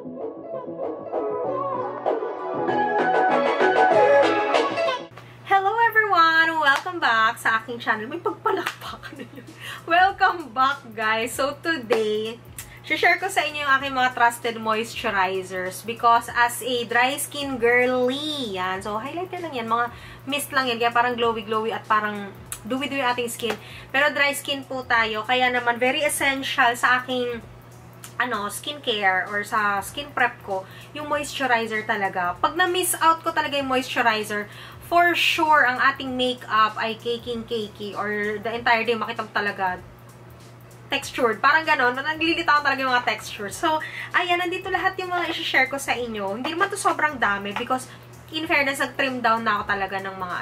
Hello everyone! Welcome back sa aking channel. May pagpalakpak na yun. Welcome back guys! So today, share ko sa inyo yung aking mga trusted moisturizers because as a dry skin girly, yan. So highlight lang yan. Mga mist lang yan. Kaya parang glowy-glowy at parang dewy-dewy ating skin. Pero dry skin po tayo. Kaya naman very essential sa aking skincare or sa skin prep ko, yung moisturizer talaga. Pag na-miss out ko talaga yung moisturizer, for sure, ang ating makeup ay cakey or the entire day makita mo talaga textured. Parang ganon. Naglilitaw talaga yung mga textures. So, ayan, nandito lahat yung mga isi-share ko sa inyo. Hindi naman to sobrang dami because in fairness, nag-trim down na ako talaga ng mga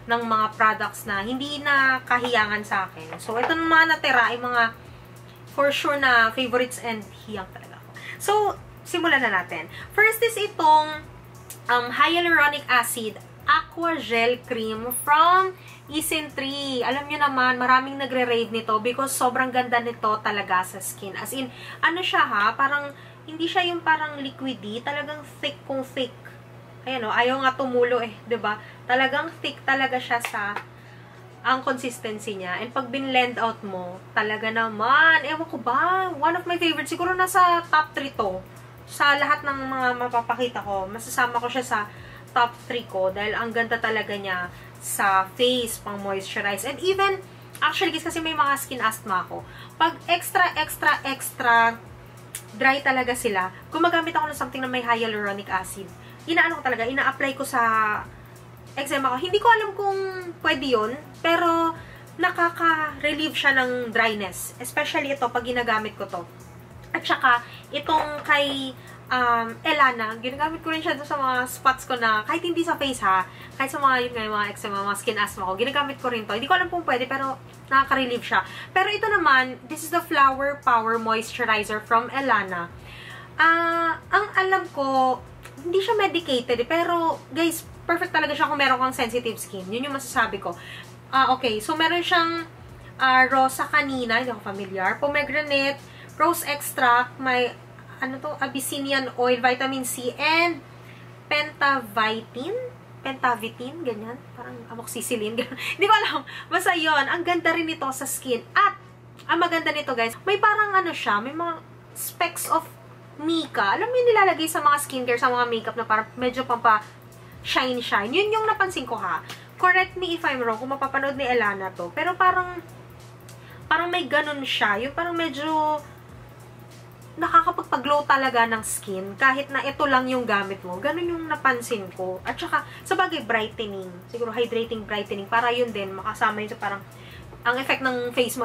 ng mga products na hindi na kahiyangan sa akin. So, ito ng mga natira, yung mga for sure na favorites and hiyang talaga ako. So, simulan na natin. First is itong hyaluronic acid aqua gel cream from Easin3. Alam nyo naman, maraming nagre-rave nito because sobrang ganda nito talaga sa skin. As in, ano siya ha? Parang, hindi siya yung parang liquidy. Talagang thick kung thick. Ayan o, ayaw nga tumulo eh. 'Di ba? Talagang thick talaga siya sa ang consistency niya. And pag binlend out mo, talaga naman, ewan ko ba, one of my favorites, siguro nasa top 3 to. Sa lahat ng mga mapapakita ko, masasama ko siya sa top 3 ko dahil ang ganda talaga niya sa face, pang moisturize. And even, actually, kasi may mga skin asthma ako. Pag extra dry talaga sila, gumagamit ako ng something na may hyaluronic acid. Inaano ko talaga, ina-apply ko sa eczema ko. Hindi ko alam kung pwede yun, pero nakaka-relieve siya ng dryness. Especially ito, pag ginagamit ko to. At saka, itong kay Elana, ginagamit ko rin siya sa mga spots ko na, kahit hindi sa face ha, kahit sa mga, mga eczema, mga skin asthma ko, ginagamit ko rin to. Hindi ko alam kung pwede, pero nakaka-relieve siya. Pero ito naman, this is the Flower Power Moisturizer from Elana. Ang alam ko, hindi siya medicated, pero guys, perfect talaga siya kung meron kang sensitive skin. Yun yung masasabi ko. Okay, so meron siyang rosa kanina, hindi ako familiar, pomegranate, rose extract, may Abyssinian oil, vitamin C, and pentavitine, ganyan. Parang amoxicillin, ganyan. Hindi ko alam. Basta yun, ang ganda rin nito sa skin. At, ang maganda nito guys, may parang siya, may mga specks of mica. Alam mo yung nilalagay sa mga skincare, sa mga makeup na parang medyo shine. Yun yung napansin ko ha. Correct me if I'm wrong kung mapapanood ni Elana to. Pero parang may ganun siya. Yung parang medyo nakakapagpag-glow talaga ng skin kahit na ito lang yung gamit mo. Ganun yung napansin ko. At saka, sabagay brightening. Siguro hydrating, brightening. Para yun din, makasama yun sa parang ang effect ng face mo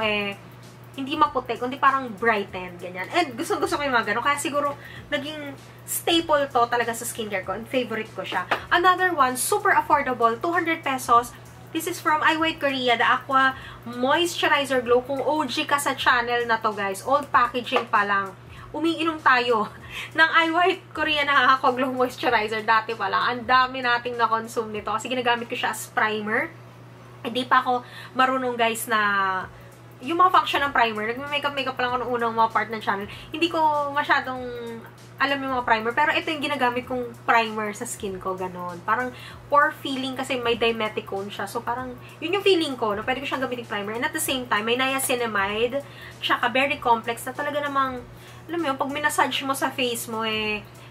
hindi maputi, kundi parang brighten, ganyan. And gusto-gusto ko yung mga gano'n. Kaya siguro, naging staple to talaga sa skincare ko. And favorite ko siya. Another one, super affordable, 200 pesos. This is from iWhite Korea, the Aqua Moisturizer Glow. Kung OG ka sa channel na to, guys, old packaging pa lang, umiinom tayo ng iWhite Korea na Aqua Glow Moisturizer. Dati pa lang. Ang dami nating na-consume nito. Kasi ginagamit ko siya as primer. Hindi pa ako marunong, guys, na yung mga function ng primer, nagme-makeup pa lang ako ng unang mga part ng channel. Hindi ko masyadong alam yung mga primer, pero ito yung ginagamit kong primer sa skin ko, ganon. Parang pore feeling kasi may dimethicone siya. So parang, yun yung feeling ko, na pwede ko siyang gamitin primer. And at the same time, may niacinamide, tsaka berry complex na talaga namang, alam mo yun, pag minasage mo sa face mo,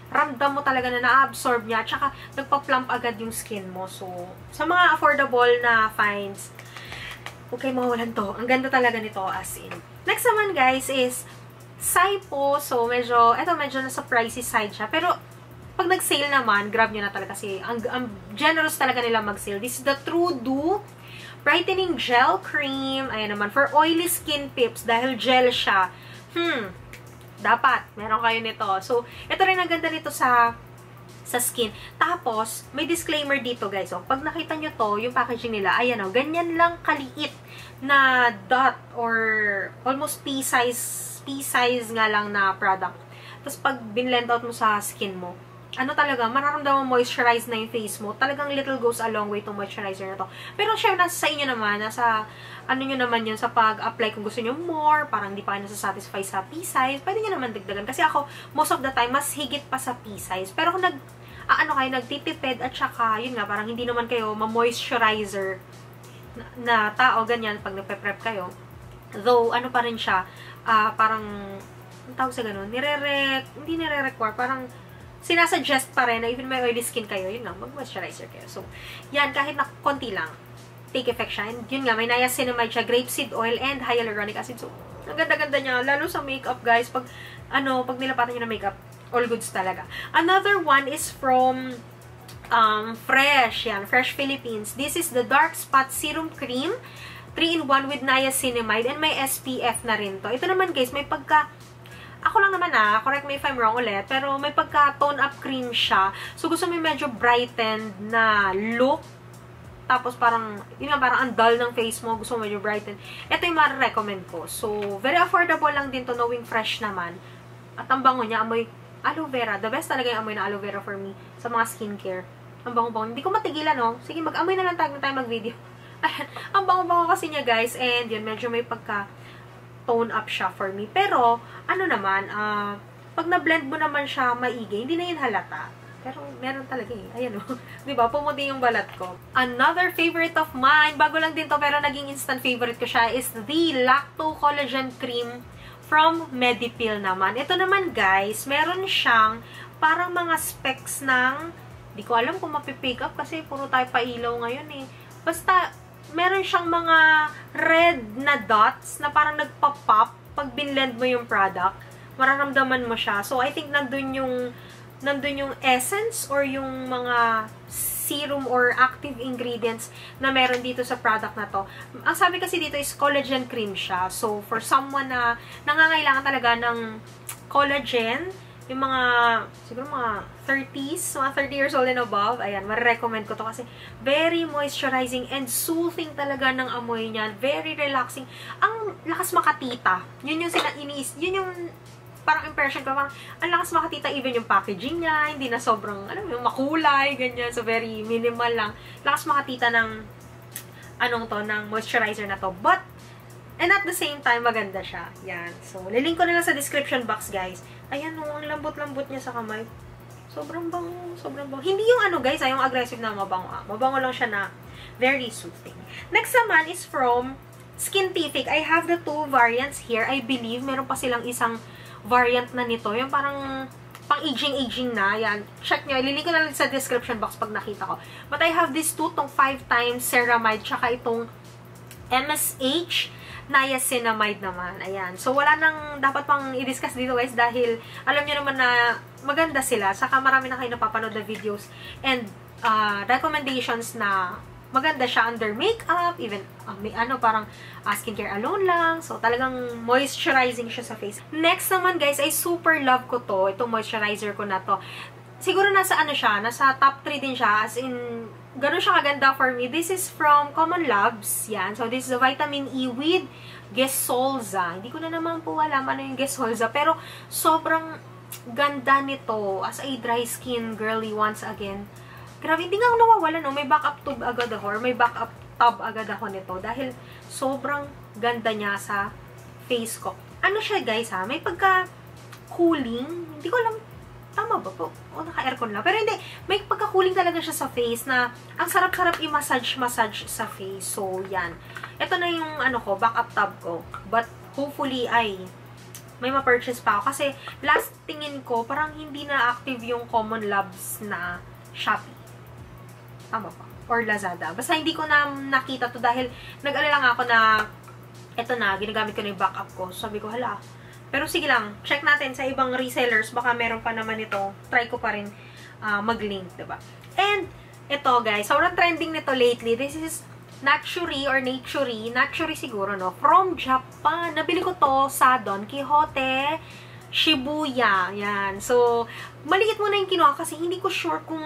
ramdam mo talaga na na-absorb niya, tsaka nagpa-plump agad yung skin mo. So, sa mga affordable na finds, okay, mawawalan to. Ang ganda talaga nito, as in. Next naman, guys, is Saipo. So, medyo nasa pricey side siya. Pero, pag nag-sale naman, grab nyo na talaga kasi ang generous talaga nila mag-sale. This is the True Dew Brightening Gel Cream. Ayan naman, for oily skin pips. Dahil gel siya. Dapat, meron kayo nito. So, ito rin ang ganda nito sa skin. Tapos, may disclaimer dito, guys. So, pag nakita nyo to, yung packaging nila, ayan o, ganyan lang kaliit na dot or almost pea size nga lang na product. Tapos, pag binlend out mo sa skin mo, ano talaga, mararamdaman moisturize na yung face mo. Talagang little goes a long way itong moisturizer na to. Pero syempre, nasa sa inyo naman, nasa, ano nyo naman yun, sa pag-apply kung gusto nyo more, parang hindi pa kayo nasa-satisfy sa P-size, pwede nyo naman dagdagan. Kasi ako, most of the time, mas higit pa sa P-size. Pero kung ano kayo, nagtitipid, at saka, yun nga, parang hindi naman kayo ma-moisturizer na tao, ganyan, pag nagpe-prep kayo. Though, ano pa rin siya, parang, ang tawag sa ganun, hindi nire-require, parang, sinasuggest pa rin na even may oily skin kayo, yun nga, mag-moisturizer kayo. So, yan, kahit na konti lang, take effect siya. And yun nga, may niacinamide siya, grapeseed oil, and hyaluronic acid. So, ang ganda-ganda niya, lalo sa makeup, guys, pag nilapatan nyo ng makeup, all goods talaga. Another one is from Fresh, yan, Fresh Philippines. This is the Dark Spot Serum Cream, 3-in-1 with niacinamide, and may SPF na rin to. Ito naman, guys, may ako lang naman correct me if I'm wrong ulit, pero may pagka-tone up cream siya. So, gusto mo medyo brightened na look. Tapos, parang, yun nga, parang ang dull ng face mo. Gusto mo medyo brightened. Ito yung ma-recommend ko. So, very affordable lang din to, knowing Fresh naman. At ang bango niya, amoy aloe vera. The best talaga yung amoy na aloe vera for me sa mga skincare. Ang bango-bango. Hindi ko matigilan, no? Sige, mag-amoy na lang tayo mag-video. Ang bango-bango kasi niya, guys. And yun, medyo may tone up siya for me. Pero, ano naman, pag na-blend mo naman siya maigi, hindi na yun halata. Pero, meron talaga eh. Ayan o. Diba? Pumuti yung balat ko. Another favorite of mine, bago lang din to, pero naging instant favorite ko siya, is the Lacto Collagen Cream from Medipil naman. Ito naman, guys, meron siyang parang mga specks ng, di ko alam kung mapipick up kasi puro tayo pailaw ngayon eh. Basta, meron siyang mga red na dots na parang nagpa-pop pag binlend mo yung product. Mararamdaman mo siya. So, I think nandun yung essence or yung mga serum or active ingredients na meron dito sa product na to. Ang sabi kasi dito is collagen cream siya. So, for someone na nangangailangan talaga ng collagen, yung mga, siguro mga 30s, mga 30 years old and above, ayan, marirecommend ko to kasi very moisturizing and soothing talaga ng amoy niya. Very relaxing. Ang lakas makatita. Yun yung parang impression ko, parang ang lakas makatita, even yung packaging niya, hindi na sobrang, yung makulay, ganyan. So, very minimal lang. Lakas makatita ng, ng moisturizer na to. But, and at the same time, maganda siya. Yan. So, lilink ko na lang sa description box, guys. Ayan, ang lambot-lambot niya sa kamay. Sobrang bango, sobrang bango. Hindi yung guys, yung aggressive na mabango. Mabango lang siya na very soothing. Next naman is from Skintific. I have the 2 variants here. I believe, meron pa silang isang variant na nito. Yung parang pang-aging na. Yan. Check nyo. Ililink ko na lang sa description box pag nakita ko. But I have this 2, tong 5 times ceramide, tsaka itong MSH niacinamide naman. Ayan. So, wala nang dapat pang i-discuss dito, guys, dahil alam nyo naman na maganda sila. Saka marami na kayo napapanood na videos and recommendations na maganda siya under makeup, even parang skincare alone lang. So, talagang moisturizing siya sa face. Next naman, guys, ay super love ko to. Itong moisturizer ko na to. Siguro nasa nasa top 3 din siya. As in, ganun siya kaganda for me. This is from Common Labs. Yan. So, this is a vitamin E with Gesolza. Hindi ko na naman po alam ano yung Gesolza. Pero, sobrang ganda nito. As a dry skin girly once again. Grabe, hindi nga ako nawawala, no? May backup tube agad ako. Or may backup tub agad ako nito. Dahil, sobrang ganda niya sa face ko. Ano siya, guys, ha? May pagka-cooling. Hindi ko alam. Tama ba po? O, naka-aircon lang. Pero hindi, may pagka-cooling talaga siya sa face na ang sarap-sarap i-massage sa face. So, yan. Ito na yung, backup tub ko. But, hopefully, may ma-purchase pa ako. Kasi, last tingin ko, parang hindi na active yung Common Labs na Shopee. Tama pa. Or Lazada. Basta hindi ko na nakita to dahil nag-alala nga ako na ito na, ginagamit ko na yung backup ko. So, sabi ko, hala, pero sige lang, check natin sa ibang resellers, baka meron pa naman ito. Try ko pa rin mag-link, diba? And, ito guys, sobrang trending nito lately. This is Naturi or Naturi siguro, no? From Japan. Nabili ko to sa Don Quijote, Shibuya. Yan. So, maliit muna yung kinuha kasi hindi ko sure kung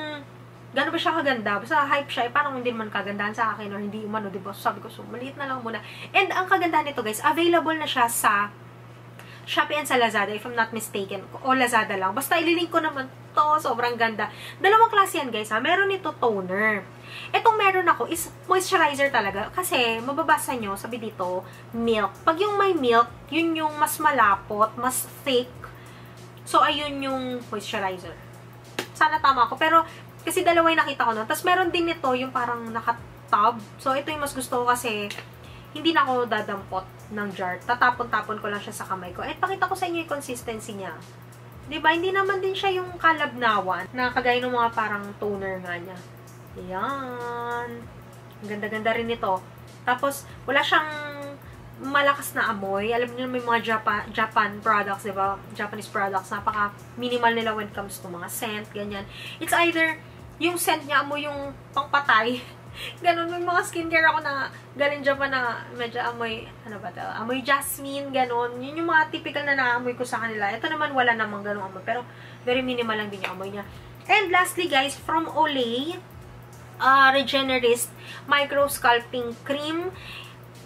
gano'n ba siya kaganda. Basta hype siya, parang hindi naman kagandahan sa akin or hindi umano, diba? So, sabi ko, so, maliit na lang muna. And, ang kagandahan nito guys, available na siya sa Shopee and sa Lazada, if I'm not mistaken. O Lazada lang. Basta ililink ko naman to. Sobrang ganda. Dalawang klase yan, guys, ha. Meron ito toner. Itong meron ako is moisturizer talaga. Kasi, mababasa nyo, sabi dito, milk. Pag yung may milk, yun yung mas malapot, mas thick. So, ayun yung moisturizer. Sana tama ako. Pero, kasi dalawa yung nakita ko nun. Tapos, meron din ito yung parang naka-tub. So, ito yung mas gusto ko kasi hindi na ako dadampot ng jar. Tatapon-tapon ko lang siya sa kamay ko. At pakita ko sa inyo yung consistency niya. Diba? Hindi naman din siya yung kalabnawan na kagaya ng mga parang toner nga niya. Ayan. Ang ganda-ganda rin ito. Tapos, wala siyang malakas na amoy. Alam niyo may mga Japan products, diba? Japanese products. Napaka-minimal nila when it comes to mga scent, ganyan. It's either yung scent niya amoy yung pangpatay. Ganon, may mga skincare ako na galing Japan na medyo amoy, ano ba ito? Amoy jasmine, ganon. Yun yung mga typical na naamoy ko sa kanila. Ito naman wala namang ganong amoy. Pero, very minimal lang din yung amoy niya. And lastly, guys, from Olay, Regenerist Micro Sculpting Cream.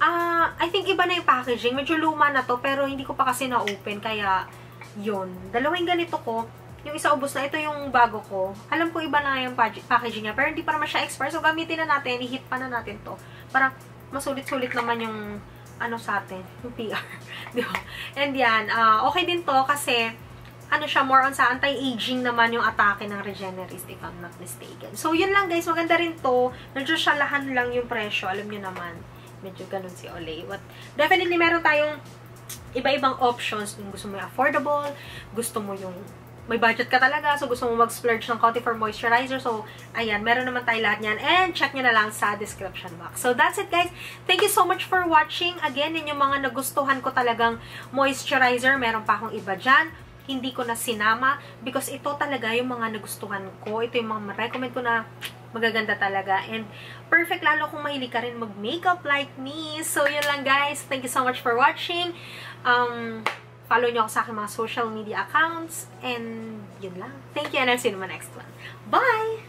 I think iba na yung packaging. Medyo luma na to, pero hindi ko pa kasi na-open. Kaya, yun. Dalawang ganito ko. Yung isa ubos na, ito yung bago ko. Alam ko iba na yung packaging niya, pero hindi pa naman siya expert. So, gamitin na natin, i-hit pa na natin to. Para masulit-sulit naman yung, ano sa atin, yung PR. Diba? And yan, okay din to kasi, ano siya, more on sa anti-aging naman yung atake ng Regenerist, if I'm not mistaken. So, yun lang guys, maganda rin to. Medyo syalahan lang yung presyo, alam nyo naman. Medyo ganun si Olay. But, definitely, meron tayong iba-ibang options. Kung gusto mo yung affordable, gusto mo yung may budget ka talaga, so gusto mo mag-splurge ng konti for moisturizer. So, ayan, meron naman tayo lahat yan. And check nyo na lang sa description box. So, that's it guys. Thank you so much for watching. Again, yun yung mga nagustuhan ko talagang moisturizer. Meron pa akong iba dyan. Hindi ko na sinama because ito talaga yung mga nagustuhan ko. Ito yung mga recommend ko na magaganda talaga. And perfect lalo kung mahilig ka rin mag-makeup like me. So, yun lang guys. Thank you so much for watching. Follow nyo ako sa aking mga social media accounts. And yun lang. Thank you and I'll see you in my next one. Bye!